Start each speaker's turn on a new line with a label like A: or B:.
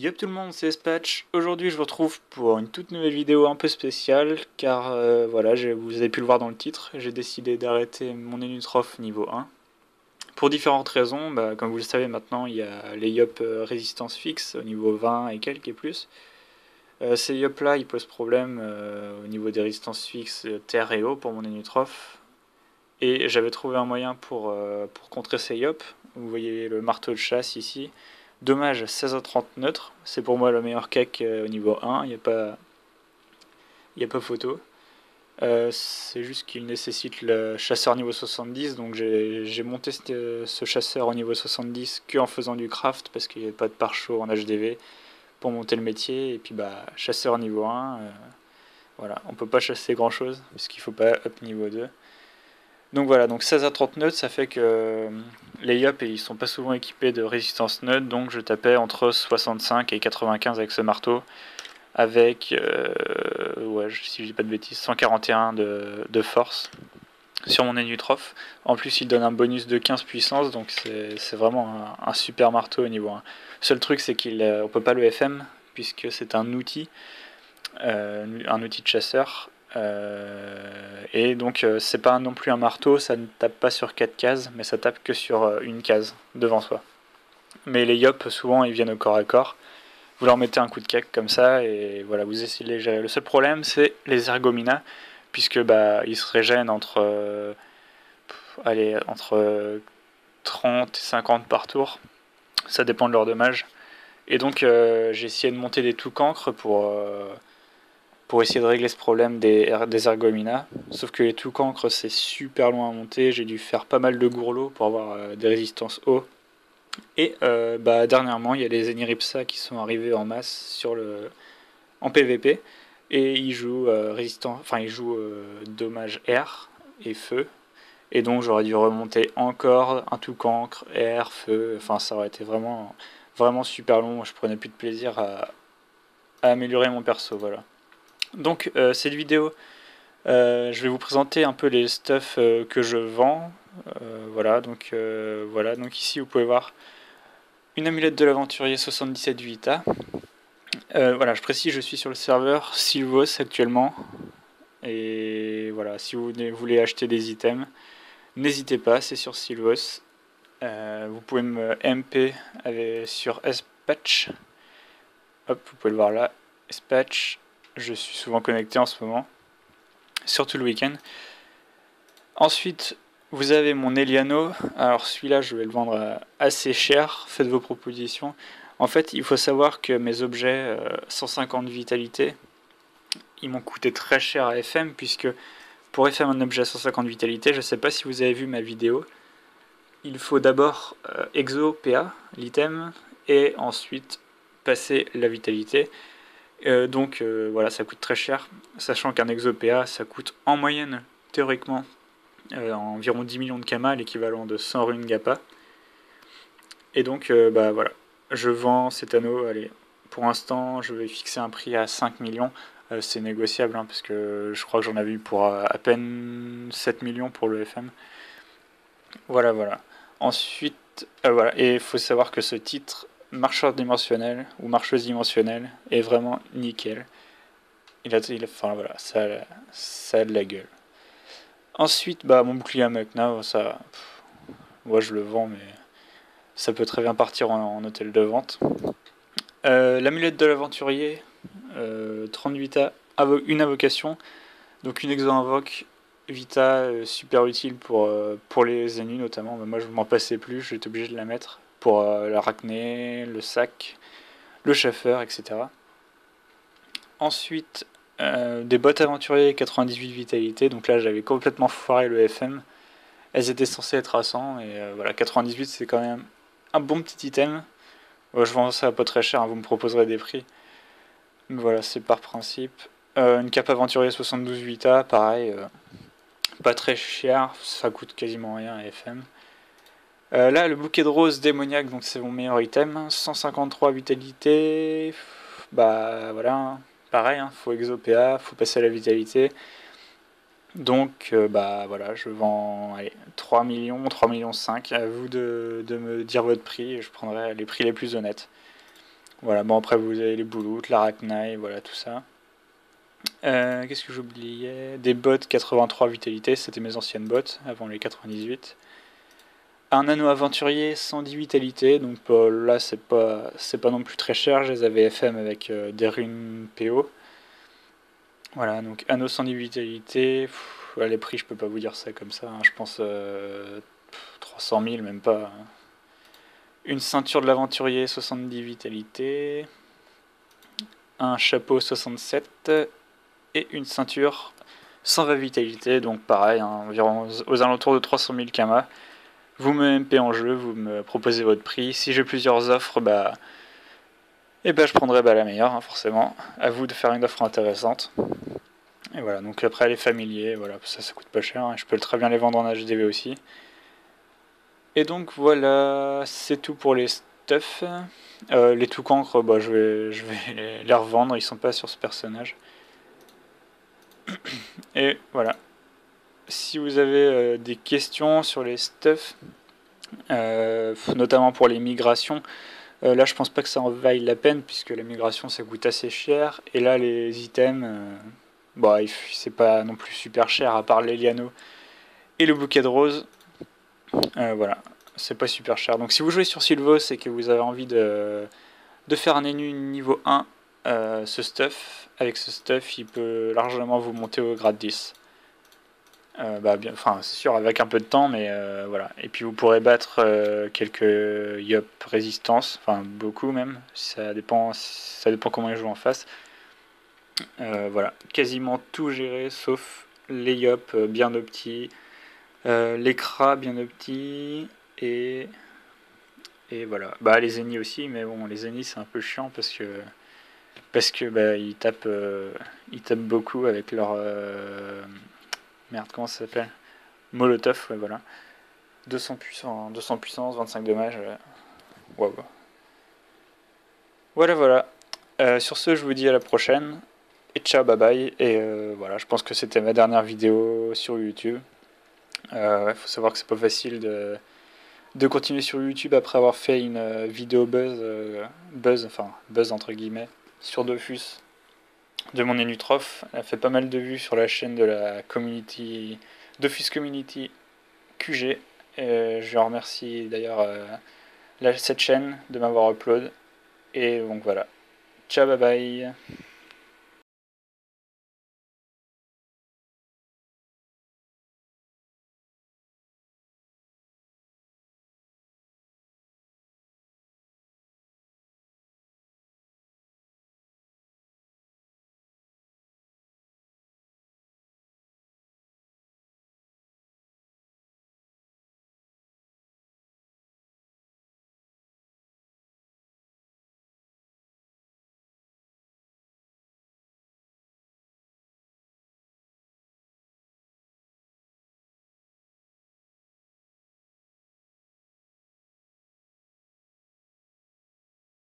A: Yup tout le monde, c'est Spatch. Aujourd'hui je vous retrouve pour une toute nouvelle vidéo un peu spéciale car voilà, vous avez pu le voir dans le titre, j'ai décidé d'arrêter mon Enutrof niveau 1. Pour différentes raisons, comme vous le savez maintenant, il y a les Yup résistance fixe au niveau 20 et quelques et plus. Ces Yup là ils posent problème au niveau des résistances fixes terre et eau pour mon Enutrof. Et j'avais trouvé un moyen pour contrer ces Yup. Vous voyez le marteau de chasse ici. Dommage 16h30 neutre, c'est pour moi le meilleur cake au niveau 1, il n'y a pas photo. C'est juste qu'il nécessite le chasseur niveau 70, donc j'ai monté ce chasseur au niveau 70 que en faisant du craft parce qu'il n'y avait pas de pare-chaud en HDV pour monter le métier. Et puis chasseur niveau 1, voilà, on peut pas chasser grand chose puisqu'il faut pas up niveau 2. Donc voilà, donc 16 à 30 nœuds, ça fait que les Yup ils sont pas souvent équipés de résistance nœuds, donc je tapais entre 65 et 95 avec ce marteau, avec, ouais, si je dis pas de bêtises, 141 de force sur mon Enutrof. En plus il donne un bonus de 15 puissance, donc c'est vraiment un super marteau au niveau 1. Le seul truc c'est qu'on peut pas le FM, puisque c'est un outil de chasseur. Et donc c'est pas non plus un marteau, ça ne tape pas sur 4 cases, mais ça tape que sur une case devant soi. Mais les Yup souvent ils viennent au corps à corps. Vous leur mettez un coup de caque comme ça et voilà, vous essayez de les gérer. Le seul problème c'est les Ergomina, puisque ils se régènent entre 30 et 50 par tour. Ça dépend de leur dommage. Et donc j'ai essayé de monter des tout cancres pour essayer de régler ce problème des Ergomina. Sauf que les tout cancres c'est super loin à monter, j'ai dû faire pas mal de gourlots pour avoir des résistances eau. Et dernièrement il y a les Eniripsa qui sont arrivés en masse en PVP et ils jouent dommage air et feu. Et donc j'aurais dû remonter encore un tout cancre, air, feu, enfin ça aurait été vraiment, vraiment super long, je prenais plus de plaisir à améliorer mon perso, voilà. Donc cette vidéo, je vais vous présenter un peu les stuff que je vends. Voilà, donc ici vous pouvez voir une amulette de l'aventurier 77 Vita. Voilà, je précise, je suis sur le serveur Sylvos actuellement. Et voilà, si vous voulez acheter des items, n'hésitez pas, c'est sur Sylvos. Vous pouvez me MP sur Spatch. Hop, vous pouvez le voir là, Spatch. Je suis souvent connecté en ce moment, surtout le week-end. Ensuite, vous avez mon Eliano. Alors celui-là, je vais le vendre assez cher. Faites vos propositions. En fait, il faut savoir que mes objets 150 vitalité, ils m'ont coûté très cher à FM, puisque pour FM un objet à 150 vitalité, je ne sais pas si vous avez vu ma vidéo, il faut d'abord exo PA, l'item, et ensuite passer la vitalité. Donc voilà, ça coûte très cher, sachant qu'un exo PA, ça coûte en moyenne, théoriquement, environ 10 millions de Kama, l'équivalent de 100 runes Gappa. Et donc voilà, je vends cet anneau, allez, pour l'instant je vais fixer un prix à 5 millions, c'est négociable, hein, parce que je crois que j'en avais eu pour à peine 7 millions pour le FM. Voilà, voilà. Ensuite, voilà, et il faut savoir que ce titre, marcheur dimensionnel ou marcheuse dimensionnelle, est vraiment nickel. Enfin voilà, ça a de la gueule. Ensuite, mon bouclier à Mekna, ça, moi je le vends, mais ça peut très bien partir en hôtel de vente. L'amulette de l'aventurier, 30 Vita, une invocation, donc une exo-invoque Vita, super utile pour les ennemis notamment. Mais moi je m'en passais plus, j'étais obligé de la mettre pour l'arachné, le sac, le chauffeur, etc. Ensuite, des bottes aventuriers 98 vitalité, donc là j'avais complètement foiré le FM. Elles étaient censées être à 100 et voilà, 98 c'est quand même un bon petit item. Je vends ça pas très cher, hein, vous me proposerez des prix. Mais voilà, c'est par principe. Une cape aventurier 72 Vita, pareil, pas très cher, ça coûte quasiment rien à FM. Là, le bouquet de roses démoniaque, donc c'est mon meilleur item. 153 vitalité. Voilà, hein, pareil, hein, faut exo PA, faut passer à la vitalité. Donc voilà, je vends 3 millions, 3 millions 5. À vous de me dire votre prix, et je prendrai les prix les plus honnêtes. Voilà, bon après vous avez les bouloutes, l'arachnaille, voilà tout ça. Qu'est-ce que j'oubliais? Des bottes 83 vitalité, c'était mes anciennes bottes avant les 98. Un anneau aventurier 110 vitalité, donc là c'est pas non plus très cher, je les avais FM avec des runes PO. Voilà, donc anneau 110 vitalité, les prix je peux pas vous dire ça comme ça, hein, je pense 300 000 même pas. Une ceinture de l'aventurier 70 vitalité, un chapeau 67 et une ceinture 120 vitalité, donc pareil, hein, environ aux alentours de 300 000 kama. Vous me MP en jeu, vous me proposez votre prix. Si j'ai plusieurs offres, je prendrai la meilleure, hein, forcément. À vous de faire une offre intéressante. Et voilà, donc après les familiers, voilà, ça coûte pas cher, hein, je peux très bien les vendre en HDV aussi. Et donc voilà, c'est tout pour les stuffs. Les tout cancres, je vais les revendre, ils sont pas sur ce personnage. Et voilà. Si vous avez des questions sur les stuffs, notamment pour les migrations, là je pense pas que ça en vaille la peine puisque la migration ça coûte assez cher. Et là les items, c'est pas non plus super cher à part l'Eliano et le bouquet de roses. Voilà, c'est pas super cher. Donc si vous jouez sur Sylvos et que vous avez envie de faire un ennemi niveau 1, avec ce stuff, il peut largement vous monter au grade 10. C'est sûr avec un peu de temps, mais voilà. Et puis vous pourrez battre quelques Yop résistance, enfin beaucoup même. Ça dépend comment ils jouent en face. Voilà, quasiment tout géré sauf les Yop bien opti, les Kra bien opti et voilà. Les Ennemis aussi, mais bon, les Ennemis c'est un peu chiant parce que ils tapent beaucoup avec leur merde, comment ça s'appelle? Molotov, ouais, voilà. 200 puissance, 25 dommages. Waouh. Voilà. Sur ce, je vous dis à la prochaine. Et ciao, bye bye. Et voilà, je pense que c'était ma dernière vidéo sur YouTube. Faut savoir que c'est pas facile de continuer sur YouTube après avoir fait une vidéo buzz entre guillemets, sur Dofus de mon Enutroph. Elle a fait pas mal de vues sur la chaîne de la community, Dofus Community QG. Je remercie d'ailleurs cette chaîne de m'avoir upload. Et donc voilà. Ciao, bye bye.